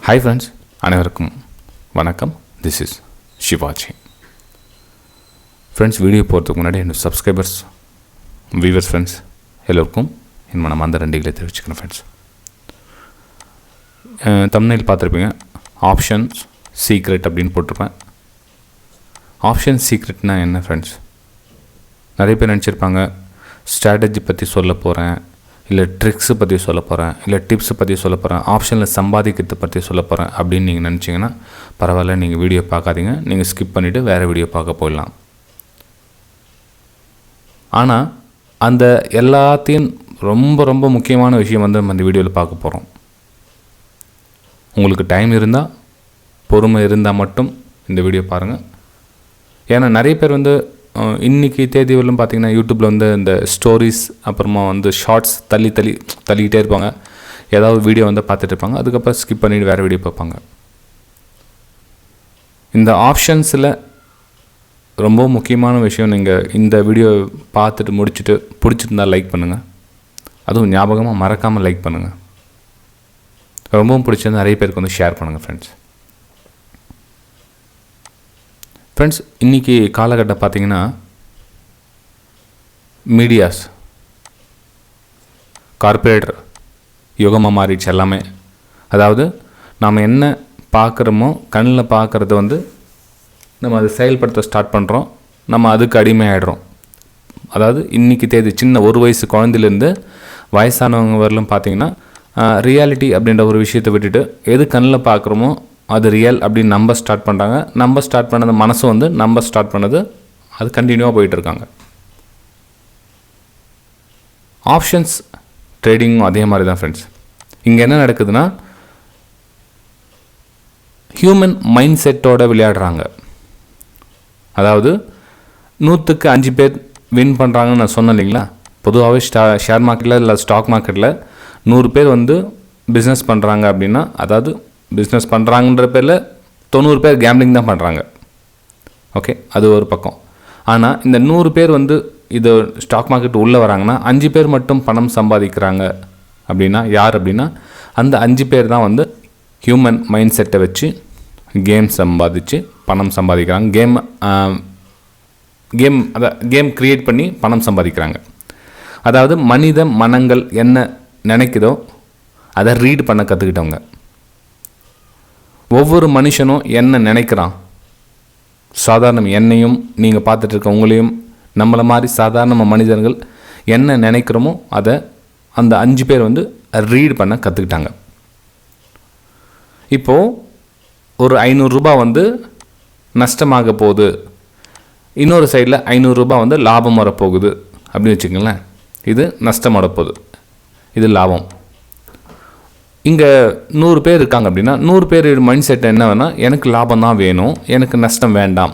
Hi friends, அனைவருக்கும் வணக்கம். This is Shivaji. Friends, video போகிறதுக்கு முன்னாடி என்னோடய சப்ஸ்கிரைபர்ஸ், வியூவர்ஸ், ஃப்ரெண்ட்ஸ் எல்லோருக்கும் என் மனமார்ந்த நன்றிகளை தெரிவிச்சுக்கிறேன். ஃப்ரெண்ட்ஸ், தம்ப்நெயில் பார்த்துருப்பீங்க, ஆப்ஷன்ஸ் சீக்ரெட் அப்படின்னு போட்டிருப்பேன். ஆப்ஷன் சீக்ரெட்னா என்ன ஃப்ரெண்ட்ஸ்? நிறைய பேர் நினச்சிருப்பாங்க, ஸ்ட்ராட்டஜி பற்றி சொல்ல போகிறேன், இல்லை ட்ரிக்ஸு பற்றி சொல்ல போகிறேன், இல்லை டிப்ஸு பற்றி சொல்ல போகிறேன், ஆப்ஷனில் சம்பாதிக்கிறத பற்றி சொல்ல போகிறேன் அப்படின்னு நீங்கள் நினச்சிங்கன்னா பரவாயில்ல, நீங்கள் வீடியோ பார்க்காதீங்க, நீங்கள் ஸ்கிப் பண்ணிவிட்டு வேறு வீடியோ பார்க்க போயிடலாம். ஆனால் அந்த எல்லாத்தையும் ரொம்ப ரொம்ப முக்கியமான விஷயம் வந்து நம்ம இந்த வீடியோவில் பார்க்க போகிறோம். உங்களுக்கு டைம் இருந்தால், பொறுமை இருந்தால் மட்டும் இந்த வீடியோ பாருங்கள். ஏன்னா நிறைய பேர் வந்து இன்றைக்கி தேதி வரலும் பார்த்திங்கன்னா யூடியூப்பில் வந்து இந்த ஸ்டோரிஸ், அப்புறமா வந்து ஷார்ட்ஸ் தள்ளிக்கிட்டே இருப்பாங்க. ஏதாவது வீடியோ வந்து பார்த்துட்டு இருப்பாங்க, அதுக்கப்புறம் ஸ்கிப் பண்ணிவிட்டு வேறு வீடியோ பார்ப்பாங்க. இந்த ஆப்ஷன்ஸில் ரொம்ப முக்கியமான விஷயம், நீங்கள் இந்த வீடியோ பார்த்துட்டு முடிச்சுட்டு பிடிச்சிருந்தால் லைக் பண்ணுங்கள். அதுவும் ஞாபகமாக மறக்காமல் லைக் பண்ணுங்கள். ரொம்பவும் பிடிச்சிருந்தால் நிறைய பேருக்கு வந்து ஷேர் பண்ணுங்கள். ஃப்ரெண்ட்ஸ், இன்றைக்கி காலகட்டம் பார்த்திங்கன்னா மீடியாஸ், கார்ப்பரேட் யுகமாக மாறிடுச்சு எல்லாமே. அதாவது நாம் என்ன பார்க்குறோமோ, கண்ணில் பார்க்குறது வந்து நம்ம அதை செயல்படுத்த ஸ்டார்ட் பண்ணுறோம், நம்ம அதுக்கு அடிமையாகிடுறோம். அதாவது இன்றைக்கி தேதி சின்ன 1 வயசு குழந்தைலேருந்து வயசானவங்க வரலும் பார்த்திங்கன்னா ரியாலிட்டி அப்படின்ற ஒரு விஷயத்தை விட்டுட்டு எது கண்ணில் பார்க்குறோமோ அது ரியல் அப்படின்னு நம்ப ஸ்டார்ட் பண்ணுறாங்க. நம்ம ஸ்டார்ட் பண்ணது மனசு வந்து நம்ம ஸ்டார்ட் பண்ணது அது கண்டினியூவாக போயிட்டுருக்காங்க. ஆப்ஷன்ஸ் ட்ரேடிங்கும் அதே மாதிரி தான் ஃப்ரெண்ட்ஸ். இங்கே என்ன நடக்குதுன்னா, ஹியூமன் மைண்ட் செட்டோடு விளையாடுறாங்க. அதாவது 100க்கு 5 பேர் வின் பண்ணுறாங்கன்னு நான் சொன்னேன் இல்லைங்களா. பொதுவாகவே ஷேர் மார்க்கெட்டில் இல்லை ஸ்டாக் மார்க்கெட்டில் 100 பேர் வந்து பிஸ்னஸ் பண்ணுறாங்க அப்படின்னா, அதாவது பிஸ்னஸ் பண்ணுறாங்கன்ற பேரில் 90 பேர் கேம்பிளிங் தான் பண்ணுறாங்க. ஓகே, அது ஒரு பக்கம். ஆனால் இந்த 100 பேர் வந்து இது ஸ்டாக் மார்க்கெட் உள்ளே வராங்கன்னா 5 பேர் மட்டும் பணம் சம்பாதிக்கிறாங்க அப்படின்னா யார் அப்படின்னா, அந்த 5 பேர் தான் வந்து ஹியூமன் மைண்ட் செட்டை வச்சு கேம் சம்பாதிச்சு பணம் சம்பாதிக்கிறாங்க. கேம் க்ரியேட் பண்ணி பணம் சம்பாதிக்கிறாங்க. அதாவது மனித மனங்கள் என்ன நினைக்குதோ அதை ரீட் பண்ண கற்றுக்கிட்டவங்க. ஒவ்வொரு மனுஷனும் என்ன நினைக்கிறான், சாதாரண என்னையும் நீங்கள் பார்த்துட்டு இருக்க உங்களையும் நம்மளை மாதிரி சாதாரண மனிதர்கள் என்ன நினைக்கிறோமோ அதை அந்த 5 பேர் வந்து ரீட் பண்ண கற்றுக்கிட்டாங்க. இப்போது ஒரு 500 ரூபாய் வந்து நஷ்டமாக போகுது, இன்னொரு சைடில் 500 ரூபாய் வந்து லாபம் வரப்போகுது அப்படின்னு வச்சுக்கோங்களேன். இது நஷ்டம் வரப்போகுது, இது லாபம். இங்கே 100 பேர் இருக்காங்க அப்படின்னா 100 பேர் மைண்ட் செட் என்ன வேணால், எனக்கு லாபம் தான் வேணும், எனக்கு நஷ்டம் வேண்டாம்,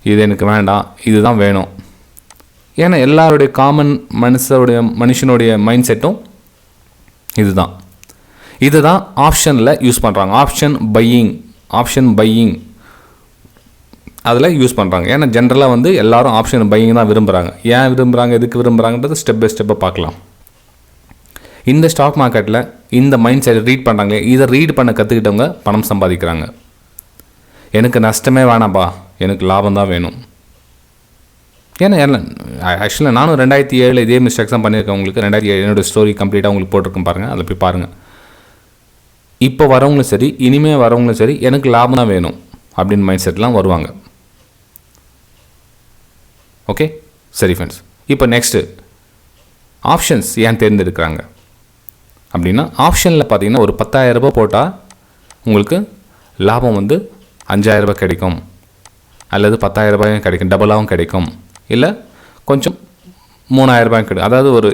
இது எனக்கு வேண்டாம், இதுதான் வேணும். ஏன்னா எல்லாருடைய காமன் மனுஷனுடைய மைண்ட் செட்டும் இதுதான். இதுதான் ஆப்ஷனில் யூஸ் பண்ணுறாங்க. ஆப்ஷன் பையிங் அதில் யூஸ் பண்ணுறாங்க. ஏன்னா ஜென்ரலாக வந்து எல்லோரும் ஆப்ஷன் பையிங் தான் விரும்புகிறாங்க. ஏன் விரும்புகிறாங்க, எதுக்கு விரும்புகிறாங்கன்றது ஸ்டெப் பை ஸ்டெப்பாக பார்க்கலாம். இந்த ஸ்டாக் மார்க்கெட்டில் இந்த மைண்ட் செட் ரீட் பண்ணுறாங்க. இதை ரீட் பண்ண கற்றுக்கிட்டவங்க பணம் சம்பாதிக்கிறாங்க. எனக்கு நஷ்டமே வேணாம்பா, எனக்கு லாபம் தான் வேணும். ஏன்னா ஆக்சுவலாக நானும் 2007 இதே மிஸ்டேக்ஸ் தான் பண்ணியிருக்கேன். உங்களுக்கு 2007 என்னோடய ஸ்டோரி கம்ப்ளீட்டாக உங்களுக்கு போட்டிருக்கேன் பாருங்கள், அதில் போய் பாருங்கள். இப்போ வரவங்களும் சரி, இனிமேல் வரவங்களும் சரி, எனக்கு லாபம் தான் வேணும் அப்படின்னு மைண்ட் செட்லாம் வருவாங்க. ஓகே, சரி ஃப்ரெண்ட்ஸ். இப்போ நெக்ஸ்ட்டு ஆப்ஷன்ஸ் ஏன் தேர்ந்தெடுக்கிறாங்க அப்படின்னா, ஆப்ஷனில் பார்த்தீங்கன்னா ஒரு 10,000 ரூபாய் போட்டால் உங்களுக்கு லாபம் வந்து 5,000 ரூபாய் கிடைக்கும், அல்லது 10,000 ரூபாயும் கிடைக்கும், டபுளாகவும் கிடைக்கும், இல்லை கொஞ்சம் 3,000 ரூபாயும் கிடைக்கும். அதாவது ஒரு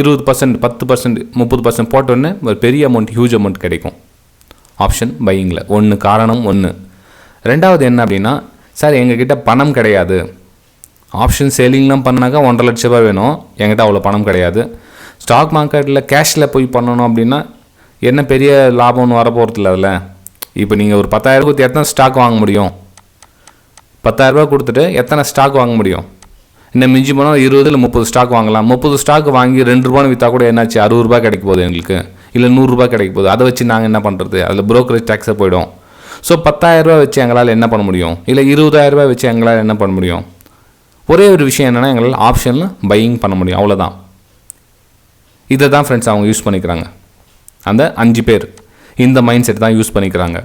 20%, 10%, 30% போட்டோன்னே ஒரு பெரிய அமௌண்ட், ஹியூஜ் அமௌண்ட் கிடைக்கும் ஆப்ஷன் பையிங்கில். ஒன்று காரணம் ஒன்று. ரெண்டாவது என்ன அப்படின்னா, சார் எங்ககிட்ட பணம் கிடையாது, ஆப்ஷன் சேலிங்லாம் பண்ணாக்கா 1.5 லட்ச ரூபாய் வேணும், என்கிட்ட அவ்வளோ பணம் கிடையாது. ஸ்டாக் மார்க்கெட்டில் கேஷில் போய் பண்ணணும் அப்படின்னா என்ன பெரிய லாபம்னு வரப்போகிறதில்ல. அதில் இப்போ நீங்கள் ஒரு 10,000 கொடுத்து எத்தனை ஸ்டாக் வாங்க முடியும்? 10,000 ரூபா கொடுத்துட்டு எத்தனை ஸ்டாக் வாங்க முடியும்? இன்னும் மிஞ்சி போனால் 20 இல்லை 30 ஸ்டாக் வாங்கலாம். 30 ஸ்டாக் வாங்கி 2 ரூபான்னு விற்றா கூட என்னாச்சு, 60 ரூபாய் கிடைக்க போகுது எங்களுக்கு. இல்லை 100 ரூபாய் கிடைக்க போகுது. அதை வச்சு நாங்கள் என்ன பண்ணுறது? அதில் brokerage டேக்ஸை போய்டும். ஸோ 10,000 ரூபா வச்சு எங்களால் என்ன பண்ண முடியும்? இல்லை 20,000 ரூபாய் வச்சு எங்களால் என்ன பண்ண முடியும்? ஒரே ஒரு விஷயம் என்னென்னா, எங்களால் ஆப்ஷனில் பையிங் பண்ண முடியும், அவ்வளோதான். இதை தான் ஃப்ரெண்ட்ஸ் அவங்க யூஸ் பண்ணிக்கிறாங்க. அந்த 5 பேர் இந்த மைண்ட் செட் தான் யூஸ் பண்ணிக்கிறாங்க.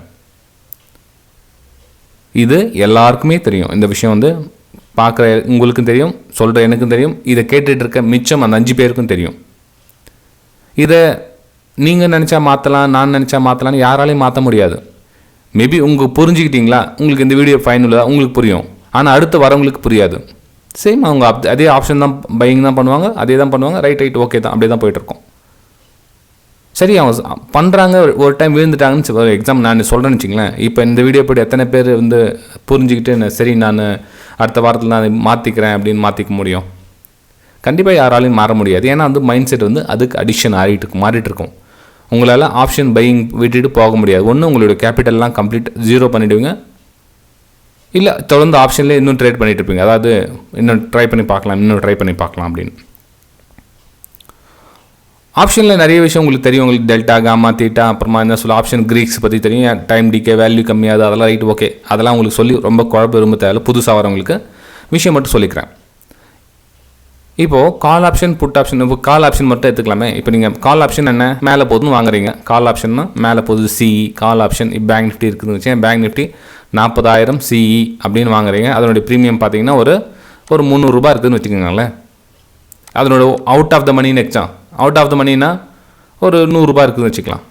இது எல்லாருக்குமே தெரியும். இந்த விஷயம் வந்து பார்க்குற உங்களுக்கும் தெரியும், சொல்கிற எனக்கும் தெரியும், இதை கேட்டுட்டு இருக்க மிச்சம் அந்த 5 பேருக்கும் தெரியும். இதை நீங்கள் நினச்சா மாற்றலாம், நான் நினச்சா மாற்றலான்னு யாராலையும் மாற்ற முடியாது. மேபி உங்களுக்கு புரிஞ்சுக்கிட்டீங்களா? உங்களுக்கு இந்த வீடியோ ஃபைனலாக உங்களுக்கு புரியும், ஆனால் அடுத்து வரவங்களுக்கு புரியாது. சேம் அவங்க அதே ஆப்ஷன் தான், பையிங் தான் பண்ணுவாங்க, அதே தான் பண்ணுவாங்க. ரைட் ஓகே தான், அப்படியே தான் போயிட்டுருக்கோம். சரி, அவங்க பண்ணுறாங்க, ஒரு டைம் விழுந்துட்டாங்கன்னு ஒரு எக்ஸாம் நான் சொல்கிறேன்னு வச்சிங்களேன். இப்போ இந்த வீடியோ படி எத்தனை பேர் வந்து புரிஞ்சுக்கிட்டு சரி நான் அடுத்த வாரத்தில் நான் மாற்றிக்கிறேன் அப்படின்னு மாற்றிக்க முடியும்? கண்டிப்பாக யாராலையும் மாற முடியாது. ஏன்னா வந்து மைண்ட் செட் வந்து அதுக்கு அடிக்ஷன் மாறிட்டு இருக்கும். உங்களால் ஆப்ஷன் பையிங் விட்டுட்டு போக முடியாது. ஒன்று உங்களுடைய கேபிட்டல்லாம் கம்ப்ளீட் 0 பண்ணிவிடுவீங்க, இல்லை தொடர்ந்து ஆப்ஷன்லேயே இன்னும் ட்ரேட் பண்ணிட்டு இருப்பீங்க. அதாவது இன்னும் ட்ரை பண்ணி பார்க்கலாம் அப்படின்னு. ஆப்ஷனில் நிறைய விஷயம் உங்களுக்கு தெரியும். உங்களுக்கு டெல்டா, காமா, தீட்டா, அப்புறமா என்ன சொல்ல ஆப்ஷன் கிரீக்ஸ் பற்றி தெரியும். டைம் டிகே, வேல்யூ கம்மியாது, அதெல்லாம் ரைட் ஓகே. அதெல்லாம் உங்களுக்கு சொல்லி ரொம்ப குழப்பம் விரும்ப தேவை. புதுசாக வரவங்களுக்கு விஷயம் மட்டும் சொல்லிக்கிறேன். இப்போது கால் ஆப்ஷன், புட் ஆப்ஷன். இப்போ கால் ஆப்ஷன் மட்டும் எடுத்துக்கலாமே. இப்போ நீங்கள் கால் ஆப்ஷன் என்ன, மேலே போதுன்னு வாங்குறீங்க. கால் ஆப்ஷன்னா மேலே போகுது சிஇ கால் ஆப்ஷன். இப்போ பேங்க் நிஃப்டி இருக்குதுன்னு வச்சு, பேங்க் நிஃப்டி 40,000 சிஇ அப்படின்னு வாங்குறீங்க. அதனுடைய ப்ரீமியம் பார்த்தீங்கன்னா ஒரு 300 ரூபா இருக்குதுன்னு வச்சுக்கோங்களேன். அதனோட அவுட் ஆஃப் த மணின்னு எக்ஸாம், அவுட் ஆஃப் த மணினா ஒரு 100 ரூபா இருக்குதுன்னு வச்சுக்கலாம்.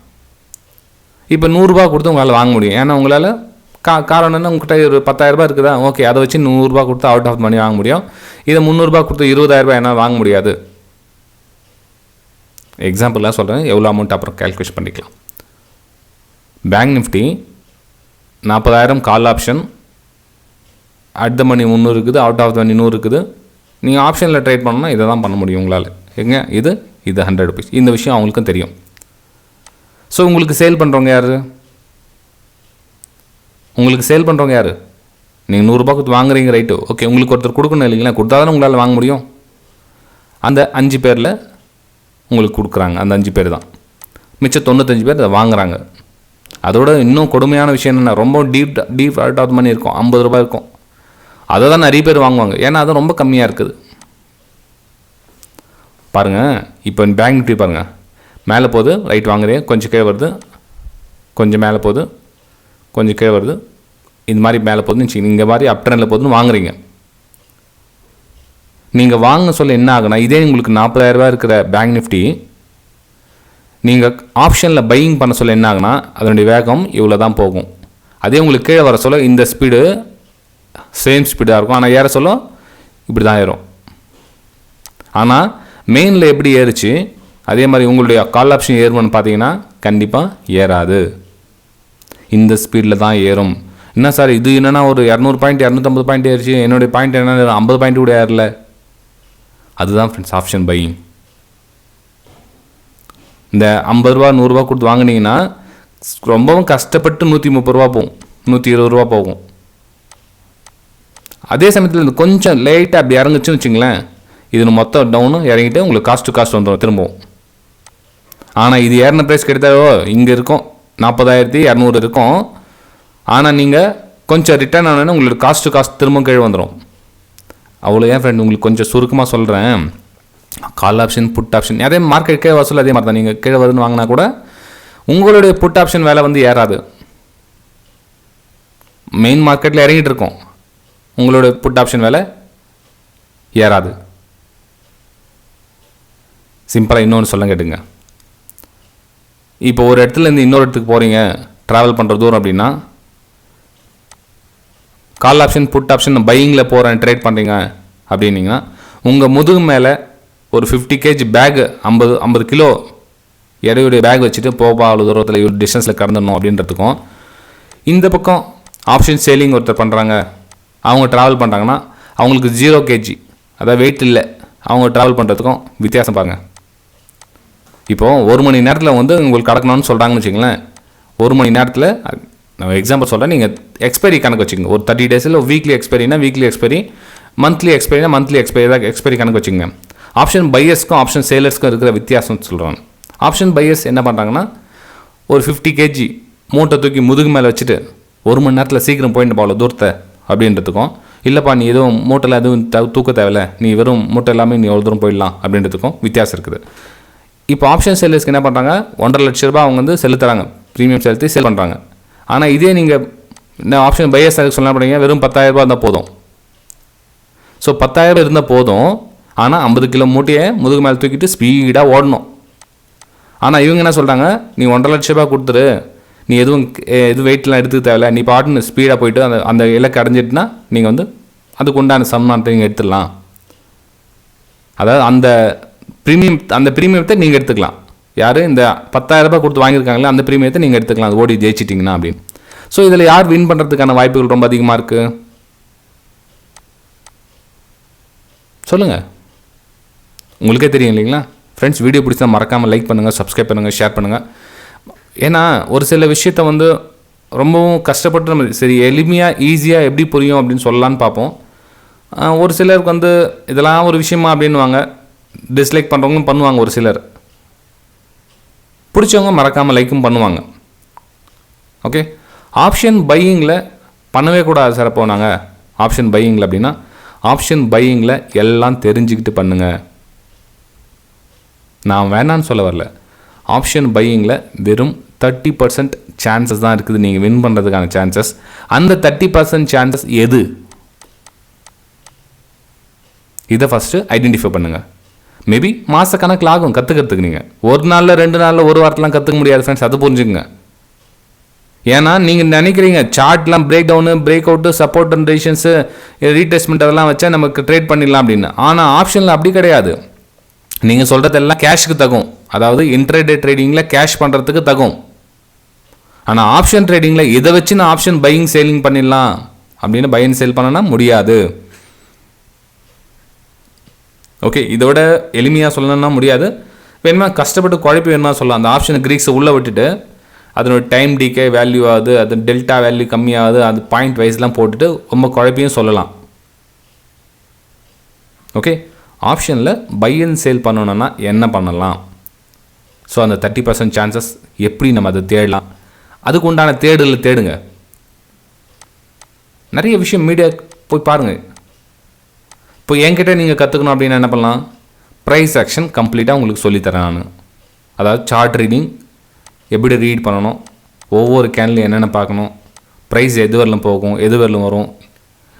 இப்போ 100 ரூபா கொடுத்து உங்களால் வாங்க முடியும். ஏன்னா உங்களால் காரணம் என்ன, உங்கள்கிட்ட ஒரு 10,000 ரூபா இருக்குதா, ஓகே, அதை வச்சு 100 ரூபா கொடுத்து அவுட் ஆஃப் மணி வாங்க முடியும். இதை 300 ரூபா கொடுத்து 20,000 ரூபாய் என்னால் வாங்க முடியாது. எக்ஸாம்பிளாக சொல்கிறேன், எவ்வளோ அமௌண்ட் அப்புறம் கேல்குலேஷன் பண்ணிக்கலாம். Bank nifty 40,000 call option, at the money 300 இருக்குது, அவுட் ஆஃப் த மணி 100 இருக்குது. நீங்கள் ஆப்ஷனில் ட்ரேட் பண்ணணும்னா இதை தான் பண்ண முடியும் உங்களால். எங்க இது 100 ருபீஸ். இந்த விஷயம் அவங்களுக்கும் தெரியும். ஸோ உங்களுக்கு சேல் பண்ணுறவங்க யார்? நீங்கள் 100 ரூபா கொடுத்து வாங்குறீங்க, ரைட்டு ஓகே. உங்களுக்கு ஒருத்தர் கொடுக்கணும் இல்லைங்களா? கொடுத்தா தானே உங்களால் வாங்க முடியும். அந்த 5 பேரில் உங்களுக்கு கொடுக்குறாங்க. அந்த 5 பேர் தான், மிச்சம் 95 பேர் அதை வாங்குறாங்க. அதோட இன்னும் கொடுமையான விஷயம் என்னென்னா, ரொம்ப டீப் அவுட் ஆஃப் மணி இருக்கும், 50 ரூபாய் இருக்கும். அதை தான் நிறைய பேர் வாங்குவாங்க. ஏன்னா அது ரொம்ப கம்மியாக இருக்குது. பாருங்கள், இப்போ பேங்க் நிஃப்டி பாருங்கள், மேலே போகுது, ரைட் வாங்குறீங்க, கொஞ்சம் கீழே வருது, கொஞ்சம் மேலே போகுது, கொஞ்சம் கீழே வருது, இந்த மாதிரி மேலே போகுதுன்னு வச்சுக்கோங்க. இந்த மாதிரி அப் ட்ரெண்டில் போகுதுன்னு வாங்குறீங்க. நீங்கள் வாங்க சொல்ல என்ன ஆகுனா, இதே உங்களுக்கு 40,000 ரூபா இருக்கிற பேங்க் நிஃப்டி நீங்கள் ஆப்ஷனில் பையிங் பண்ண சொல்ல என்ன ஆகுனா, அதனுடைய வேகம் இவ்வளோ தான் போகும். அதே உங்களுக்கு கீழே வர சொல்ல இந்த ஸ்பீடு சேம் ஸ்பீடாக இருக்கும், ஆனால் ஏற சொல்ல இப்படி தான் ஏறும். ஆனால் மெயினில் எப்படி ஏறுச்சு அதே மாதிரி உங்களுடைய கால் ஆப்ஷன் ஏறும்னு பார்த்தீங்கன்னா கண்டிப்பாக ஏறாது. இந்த ஸ்பீடில் தான் ஏறும். என்ன சார் இது என்னென்னா ஒரு 200 பாயிண்ட் 250 பாயிண்ட் ஏறிச்சு, என்னுடைய பாயிண்ட் என்ன 50 பாயிண்ட் கூட ஏறல. அதுதான் ஃப்ரெண்ட்ஸ் ஆப்ஷன் பையிங். இந்த 50 ரூபா 100 ரூபா கொடுத்து வாங்கினீங்கன்னா ரொம்பவும் கஷ்டப்பட்டு 130 ரூபா போகும், 120 ரூபா போகும். அதே சமயத்தில் இந்த கொஞ்சம் லேட்டாக அப்படி இறங்குச்சுன்னு வச்சுங்களேன், இது மொத்தம் டவுனு இறங்கிட்டு உங்களுக்கு காஸ்ட் டு காஸ்ட் வந்துடும் திரும்பவும். ஆனால் இது ஏறின ப்ரைஸ் கிட்டத்தட்ட இங்கே இருக்கும் 40,200 இருக்கும். ஆனால் நீங்கள் கொஞ்சம் ரிட்டர்ன் ஆனோன்னா உங்களுக்கு காஸ்ட் டு காஸ்ட் திரும்ப கீழே வந்துடும். அவ்வளோ ஏன் ஃப்ரெண்ட் உங்களுக்கு கொஞ்சம் சுருக்கமாக சொல்கிறேன். கால் ஆப்ஷன், புட் ஆப்ஷன், அதே மார்க்கெட் கீழே வசூல் அதே மாதிரி தான். நீங்கள் கீழே வருதுன்னு வாங்கினா கூட உங்களுடைய புட் ஆப்ஷன் வேலை வந்து ஏறாது. மெயின் மார்க்கெட்டில் இறங்கிட்டு இருக்கோம், உங்களோட புட் ஆப்ஷன் வேலை ஏறாது. சிம்பிளாக இன்னொன்று சொல்ல கேட்டுங்க. இப்போ ஒரு இடத்துலேருந்து இன்னொரு இடத்துக்கு போகிறீங்க, ட்ராவல் பண்ணுற தூரம் அப்படின்னா, கால் ஆப்ஷன் புட் ஆப்ஷன் பையிங்கில் போகிறேன் ட்ரேட் பண்ணுறீங்க அப்படின்னீங்கன்னா, உங்கள் முதுகு மேலே ஒரு 50 kg பேக் 50 கிலோ எடையுடைய பேக் வச்சுட்டு போப்பா அவ்வளோ தூரத்தில் இவ்வளோ டிஸ்டன்ஸில் கடந்துடணும் அப்படின்றதுக்கும், இந்த பக்கம் ஆப்ஷன் சேலிங் ஒருத்தர் பண்ணுறாங்க, அவங்க ட்ராவல் பண்ணுறாங்கன்னா அவங்களுக்கு 0 kg அதாவது வெயிட் இல்லை, அவங்க ட்ராவல் பண்ணுறதுக்கும் வித்தியாசம் பாருங்கள். இப்போது 1 மணி நேரத்தில் வந்து உங்களுக்கு கடக்கணும்னு சொல்கிறாங்கன்னு வச்சுங்களேன். 1 மணி நேரத்தில் நான் எக்ஸாம்பிள் சொல்கிறேன், நீங்கள் எக்ஸ்பைரி கணக்கு வச்சுக்கோங்க. ஒரு 30 டேஸில் வீக்லி எக்ஸ்பைரினா வீக்லி எக்ஸ்பைரி, மந்த்லி எக்ஸ்பைரினா மந்த்லி எக்ஸ்பைரி தான் எக்ஸ்பைரி கணக்கு வச்சுங்க. ஆப்ஷன் பையர்ஸ்க்கும் ஆப்ஷன் சேலர்ஸ்க்கும் இருக்கிற வித்தியாசம் சொல்கிறாங்க. ஆப்ஷன் பையர்ஸ் என்ன பண்ணுறாங்கன்னா ஒரு 50 kg மூட்டை தூக்கி முதுகு மேலே வச்சுட்டு 1 மணி நேரத்தில் சீக்கிரம் போயிட்டு போகல தூரத்தை அப்படின்றதுக்கும், இல்லைப்பா நீ எதுவும் மூட்டையில் எதுவும் தூக்க தேவையில்ல, நீ வெறும் மூட்டை எல்லாமே நீ எவ்வளோ தூரம் போயிடலாம் அப்படின்றதுக்கும் வித்தியாசம் இருக்குது. இப்போ ஆப்ஷன் செல்லர்ஸ்க்கு என்ன பண்ணுறாங்க, 1.5 லட்ச ரூபா அவங்க வந்து செலுத்துறாங்க, ப்ரீமியம் செலுத்தி சேல் பண்ணுறாங்க. ஆனால் இதே நீங்கள் என்ன ஆப்ஷன் பையர்ஸ் சொல்ல போகிறீங்க, வெறும் 10,000 ரூபா இருந்தால் போதும். ஸோ 10,000 இருந்தால் போதும், ஆனால் 50 கிலோ மூட்டையை முதுகு மேலே தூக்கிட்டு ஸ்பீடாக ஓடணும். ஆனால் இவங்க என்ன சொல்கிறாங்க, நீ 1.5 லட்ச ரூபா கொடுத்துரு, நீ எதுவும் வெயிட்லாம் எடுத்துக்க தேவையில்ல, நீ பாட்டுன்னு ஸ்பீடாக போயிட்டு அந்த இலக்கை அடைஞ்சிட்டுனா நீங்கள் வந்து அதுக்கு உண்டான சம்மானத்தை நீங்கள் எடுத்துடலாம். அதாவது அந்த ப்ரீமியத்தை நீங்கள் எடுத்துக்கலாம். யார் இந்த 10,000 ரூபாய் கொடுத்து வாங்கியிருக்காங்களே அந்த ப்ரீமியத்தை நீங்கள் எடுத்துக்கலாம், அது ஓடி ஜெயிச்சிட்டிங்கன்னா அப்படின்னு. ஸோ இதில் யார் வின் பண்ணுறதுக்கான வாய்ப்புகள் ரொம்ப அதிகமாக இருக்குது சொல்லுங்கள், உங்களுக்கே தெரியும் இல்லைங்களா? ஃப்ரெண்ட்ஸ், வீடியோ பிடிச்சா மறக்காமல் லைக் பண்ணுங்கள், சப்ஸ்கிரைப் பண்ணுங்கள், ஷேர் பண்ணுங்கள். ஏன்னா ஒரு சில விஷயத்தை வந்து ரொம்பவும் கஷ்டப்பட்டு நம்ம சரி எளிமையாக ஈஸியாக எப்படி புரியும் அப்படின்னு சொல்லலான்னு பார்ப்போம். ஒரு சிலருக்கு வந்து இதெல்லாம் ஒரு விஷயமா அப்படின்வாங்க, டிஸ்லைக் பண்ணுறவங்களும் பண்ணுவாங்க. ஒரு சிலர் பிடிச்சவங்க மறக்காமல் லைக்கும் பண்ணுவாங்க. ஓகே, ஆப்ஷன் பையிங்கில் பண்ணவே கூடாது சார். அப்போ நாங்கள் ஆப்ஷன் பையிங்கில் அப்படின்னா ஆப்ஷன் பையிங்கில் எல்லாம் தெரிஞ்சுக்கிட்டு பண்ணுங்கள். நான் வேணான்னு சொல்ல வரல. ஆப்ஷன் பையிங்கில் வெறும் 30% சான்சஸ் தான் இருக்குது நீங்கள் வின் பண்ணுறதுக்கான சான்சஸ். அந்த 30% சான்சஸ் எது, இதை ஃபஸ்ட்டு ஐடென்டிஃபை பண்ணுங்கள். மேபி மாதக்கணக்கில் ஆகும் கற்றுக்கிறதுக்கு. நீங்கள் ஒரு நாளில் 2 நாளில் ஒரு வாரத்தெலாம் கற்றுக்க முடியாது ஃப்ரெண்ட்ஸ், அதை புரிஞ்சுக்குங்க. ஏன்னா நீங்கள் நினைக்கிறீங்க சார்ட்லாம் break down, break out, support and resistance, ரீடெஸ்ட்மெண்ட் அதெல்லாம் வச்சா நமக்கு ட்ரேட் பண்ணிடலாம் அப்படின்னு. ஆனால் ஆப்ஷனில் அப்படி கிடையாது. நீங்கள் சொல்கிறதெல்லாம் கேஷுக்கு தகும், அதாவது இன்ட்ராடே ட்ரேடிங்கில் கேஷ் பண்ணுறதுக்கு தகும். ஆனால் ஆப்ஷன் ட்ரேடிங்கில் இதை வச்சு நான் ஆப்ஷன் பையிங் சேலிங் பண்ணிடலாம் அப்படின்னு பை அண்ட் சேல் பண்ணனா முடியாது. ஓகே, இதோட எளிமையாக சொல்லணும்னா முடியாது. வேணுமா கஷ்டப்பட்டு குழப்பி வேணுமா சொல்லலாம். அந்த ஆப்ஷன் கிரீக்ஸை உள்ளே விட்டுட்டு அதனோட டைம் டிகே வேல்யூ ஆகுது, அது டெல்டா வேல்யூ கம்மியாகுது, அது பாயிண்ட் வைஸ்லாம் போட்டுட்டு ரொம்ப குழப்பியும் சொல்லலாம். ஓகே, ஆப்ஷனில் பை அண்ட் சேல் பண்ணணுன்னா என்ன பண்ணலாம்? ஸோ அந்த 30% சான்சஸ் எப்படி நம்ம அதை தேடலாம், அதுக்கு உண்டான தேடுங்க. நிறைய விஷயம் மீடியா போய் பாருங்கள். இப்போ என்கிட்ட நீங்கள் கற்றுக்கணும் அப்படின்னு என்ன பண்ணலாம், ப்ரைஸ் ஆக்ஷன் கம்ப்ளீட்டாக உங்களுக்கு சொல்லித்தரேன் நான். அதாவது சார்ட் ரீடிங் எப்படி ரீட் பண்ணணும், ஒவ்வொரு கேன்லையும் என்னென்ன பார்க்கணும், ப்ரைஸ் எது வரலும் போகும், எது வரலும் வரும்,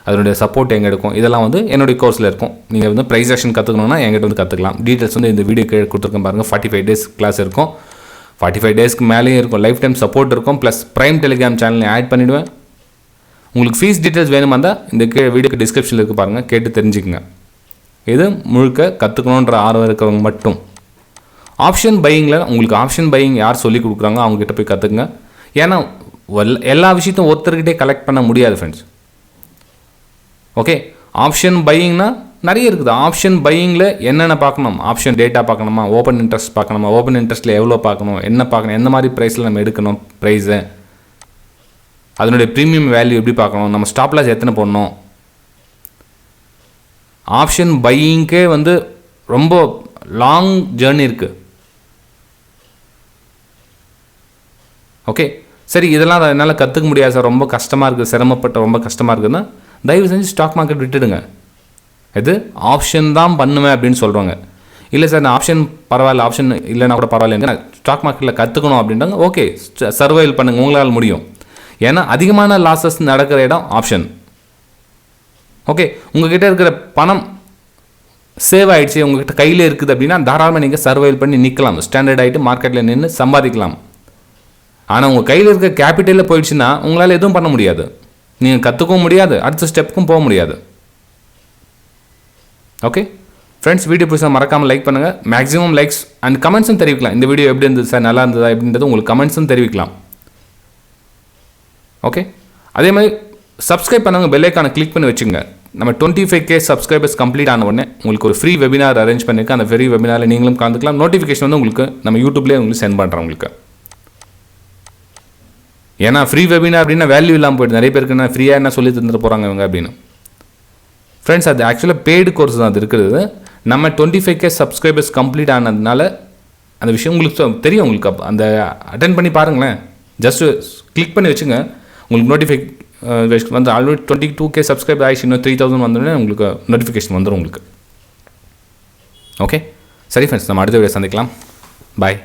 அதனுடைய சப்போர்ட் எங்கே எடுக்கும், இதெல்லாம் வந்து என்னுடைய கோர்ஸில் இருக்கும். நீங்கள் வந்து ப்ரைஸ் ஆக்ஷன் கற்றுக்கணுன்னா என்கிட்ட வந்து கற்றுக்கலாம். டீட்டெயில்ஸ் வந்து இந்த வீடியோ கீழே கொடுத்துருக்கேன் பாருங்கள். 45 days கிளாஸ் இருக்கும், 45 daysக்கு மேலேயும் இருக்கும், லைஃப் டைம் சப்போர்ட் இருக்கும், ப்ளஸ் ப்ரைம் டெலிகிராம் சேனலில் ஆட் பண்ணிவிடுவேன். உங்களுக்கு ஃபீஸ் டீட்டெயில்ஸ் வேணுமா இருந்தால் இந்த வீடியோக்கு டிஸ்கிரிப்ஷனில் இருக்குது பாருங்கள், கேட்டு தெரிஞ்சுக்கங்க. இது முழுக்க கற்றுக்கணுன்ற ஆர்வம் இருக்கிறவங்க மட்டும். ஆப்ஷன் பையிங்கில் உங்களுக்கு ஆப்ஷன் பையிங் யார் சொல்லி கொடுக்குறாங்க அவங்ககிட்ட போய் கற்றுக்குங்க. ஏன்னா எல்லா விஷயத்தையும் ஒருத்தர்கிட்டே கலெக்ட் பண்ண முடியாது ஃப்ரெண்ட்ஸ். ஓகே, ஆப்ஷன் பையிங்னா நிறைய இருக்குது. ஆப்ஷன் பையிங்கில் என்னென்ன பார்க்கணும், ஆப்ஷன் டேட்டா பார்க்கணுமா, ஓப்பன் இன்ட்ரெஸ்ட் பார்க்கணுமா, ஓப்பன் இன்ட்ரெஸ்ட்டில் எவ்வளோ பார்க்கணும், என்ன பார்க்கணும், எந்த மாதிரி ப்ரைஸில் நம்ம எடுக்கணும் ப்ரைஸை, அதனுடைய ப்ரீமியம் வேல்யூ எப்படி பார்க்கணும், நம்ம ஸ்டாப் லாஸ் எத்தனை போடணும். ஆப்ஷன் பையிங்கே வந்து ரொம்ப லாங் ஜேர்னி இருக்குது. ஓகே, சரி இதெல்லாம் என்னால் கற்றுக்க முடியாது சார், ரொம்ப கஷ்டமாக இருக்குது, சிரமப்பட்ட ரொம்ப கஷ்டமாக இருக்குதுன்னா தயவு செஞ்சு ஸ்டாக் மார்க்கெட் விட்டுடுங்க. இது ஆப்ஷன் தான் பண்ணுவேன் அப்படின்னு சொல்கிறவங்க, இல்லை சார் நான் ஆப்ஷன் பரவாயில்ல, ஆப்ஷன் இல்லைனா கூட பரவாயில்ல, நான் ஸ்டாக் மார்க்கெட்டில் கற்றுக்கணும் அப்படின்றாங்க. ஓகே, சர்வைவல் பண்ணுங்கள், உங்களால் முடியும். ஏன்னா அதிகமான லாஸஸ் நடக்கிற இடம் ஆப்ஷன். ஓகே, உங்ககிட்ட இருக்கிற பணம் சேவ் ஆகிடுச்சு, உங்ககிட்ட கையில் இருக்குது அப்படின்னா தாராளமாக நீங்கள் சர்வைவல் பண்ணி நிற்கலாம், ஸ்டாண்டர்ட் ஆகிட்டு மார்க்கெட்டில் நின்று சம்பாதிக்கலாம். ஆனால் உங்கள் கையில் இருக்க கேபிட்டலில் போயிடுச்சுன்னா உங்களால் எதுவும் பண்ண முடியாது, நீங்கள் கற்றுக்கவும் முடியாது, அடுத்த ஸ்டெப்புக்கும் போக முடியாது. ஓகே ஃப்ரெண்ட்ஸ், வீடியோ பிடிச்சா மறக்காமல் லைக் பண்ணுங்கள். மேக்ஸிமம் லைக்ஸ் அண்ட் கமெண்ட்ஸும் தெரிவிக்கலாம். இந்த வீடியோ எப்படி இருந்தது சார், நல்லா இருந்ததா எப்படின்றது உங்களுக்கு கமெண்ட்ஸும் தெரிவிக்கலாம். ஓகே, அதே மாதிரி சப்ஸ்கிரைப் பண்ணவங்க பெல் ஐக்கானை கிளிக் பண்ணி வச்சுங்க. நம்ம 25K சப்ஸ்கிரைபர்ஸ் கம்ப்ளீட் ஆன உடனே உங்களுக்கு ஒரு ஃப்ரீ வெபினார் அரேஞ்ச் பண்ணியிருக்கேன். அந்த ஃப்ரீ வெபினாரில் நீங்களும் கலந்துக்கலாம். நோட்டிஃபிகேஷன் வந்து உங்களுக்கு நம்ம யூடியூப்லேயே உங்களுக்கு சென்ட் பண்ணுறேன் உங்களுக்கு. ஏன்னா ஃப்ரீ வெபினார் அப்படின்னா வேல்யூ இல்லாமல் போய்ட்டு நிறைய பேருக்கு என்ன ஃப்ரீயாக என்ன சொல்லி தந்துட்டு போகிறாங்க இவங்க அப்படின்னு. ஃப்ரெண்ட்ஸ், அது ஆக்சுவலாக பெய்டு கோர்ஸ் தான் அது இருக்கிறது. நம்ம 25K சப்ஸ்கிரைபர்ஸ் கம்ப்ளீட் ஆனதுனால அந்த விஷயம் உங்களுக்கு தெரியும். உங்களுக்கு அந்த அட்டென்ட் பண்ணி பாருங்களேன். ஜஸ்ட்டு கிளிக் பண்ணி வச்சுங்க. உங்களுக்கு வந்து ஆல்ரெடி 22K சப்ஸ்கிரைப் ஆகிடுச்சு. இன்னும் 3000 வந்தோடனே உங்களுக்கு நோட்டிஃபிகேஷன் வந்துடும் உங்களுக்கு. ஓகே, சரி ஃப்ரெண்ட்ஸ், நம்ம அடுத்த வீடியோ சந்திக்கலாம். பாய்.